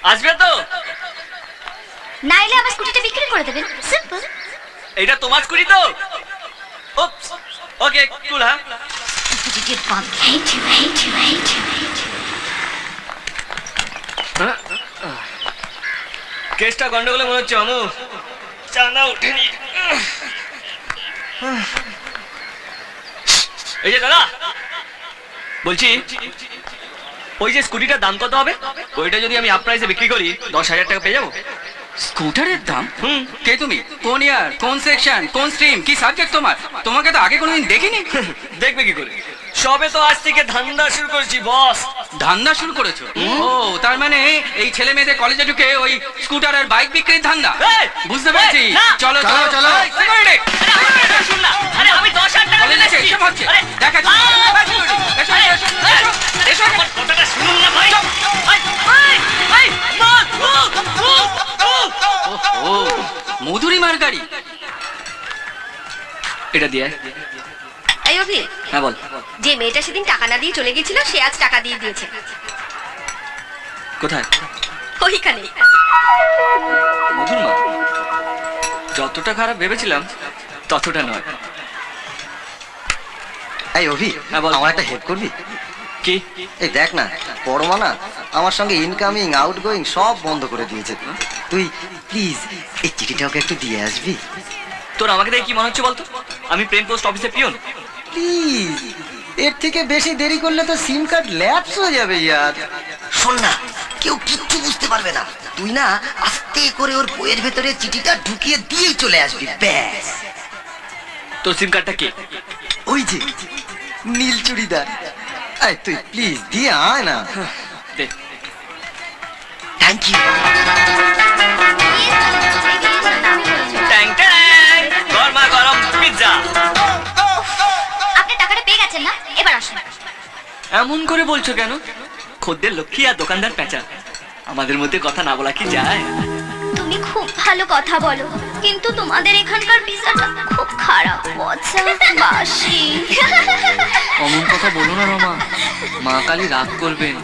আসবে তো? নাইলে আমার স্কুটিটা বিক্রি করে দেবেন, সিম্পল। এটা তোমার স্কুটি তো? ওপস, ওকে কুল। হ্যাঁ কেসটা গন্ডগোলে মনে হচ্ছে আমু। চাঁদা উঠেনি। এই যে দাদা বলছি, ওই যে স্কুটিটার দাম কত হবে? ওইটা যদি আমি আপ প্রাইসে বিক্রি করি 10,000 টাকা পেয়ে যাবো। স্কুটারের দাম? কে তুমি? কোন ইয়ার, কোন সেকশন, কোন স্ট্রিম, কি সাবজেক্ট তোমার? তোমাকে তো আগে কোনোদিন দেখিনি। দেখবে কি করে, সবে তো আজ থেকে ধান্দা শুরু করেছি বস। ধান্দা শুরু করেছো? ও তার মানে এই ছেলে মেয়েদের কলেজে ঢুকে ওই স্কুটার আর বাইক বিক্রির ধান্দা। বুঝতে পেরেছি। চলো চলো চলো। শুন না, আরে আমি 10,000 টাকা কলেজে এসে এসব হচ্ছে দেখা কথাটা শুনুন না ভাই। ও মধুরিমার গাড়ি। এটা দিয়ে। এই অভি, হ্যাঁ বল। যে মেয়েটা সেদিন টাকা না দিয়ে চলে গেছিল সে আজ টাকা দিয়ে দিয়েছে। কোথায়? ওইখানে। মধুর মা? যতটা খারাপ ভেবেছিলাম ততটা নয়। এই অভি, হ্যাঁ বল। আমার একটা হেল্প করবি? কি? এই দেখ না, পরমা না আমার সঙ্গে ইনকামিং আউট গোয়িং সব বন্ধ করে দিয়েছে। তুই প্লিজ এই চিঠিটা ওকে একটু দিয়ে আসবি তোর আমাকে দেখে কি মনে হচ্ছে বলতো? আমি প্রেম পোস্ট অফিসে পিয়ন? প্লিজ। এর থেকে বেশি দেরি করলে তো সিম কার্ড ল্যাপস হয়ে যাবে ইয়ার। শোন না, কেউ কিচ্ছু বুঝতে পারবে না। তুই না আস্তে করে ওর বইয়ের ভেতরে চিঠিটা ঢুকিয়ে দিয়েই চলে আসবি, ব্যাস। তোর সিম কার্ডটা কে? ওই যে নীল চুড়িদার। আয় তুই প্লিজ দিয়ে আয় না। দে। Thank you. ট্যাং ট্যাং, গরমা গরম পিৎজা। আপনি টাকাটা পেয়ে গেছেন না? এবার আসুন। এমন করে বলছো কেন? খদ্দের লক্ষ্মী আর দোকানদার পেঁচা, আমাদের মধ্যে কথা না বলা কি যায়? তুমি খুব ভালো কথা বলো, কিন্তু তোমাদের এখানকার পিৎজাটা খুব খারাপ, পচা, বাসি। অমন কথা বলো না রমা, মা কালী রাগ করবেন।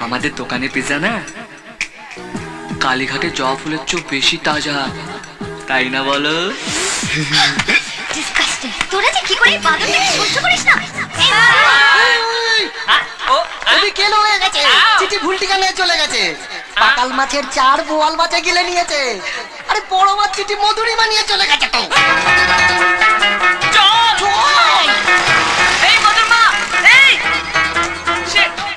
আমাদের দোকানের পিৎজা না কালীঘাটে জবা ফুলের চেয়েও বেশি তাজা, তাই না বলো? ডিসকাস্টিং। তোরা যে কি করে এই বাদরটাকে সহ্য করিস না? কেন হয়ে গেছে? চিঠি ভুল ঠিকানে চলে গেছে। পাকাল মাছের 4 বোয়াল মাছে গিলে নিয়েছে। আরে বড় মাছ চিঠি মধুরিমা নিয়ে চলে গেছে তো। চল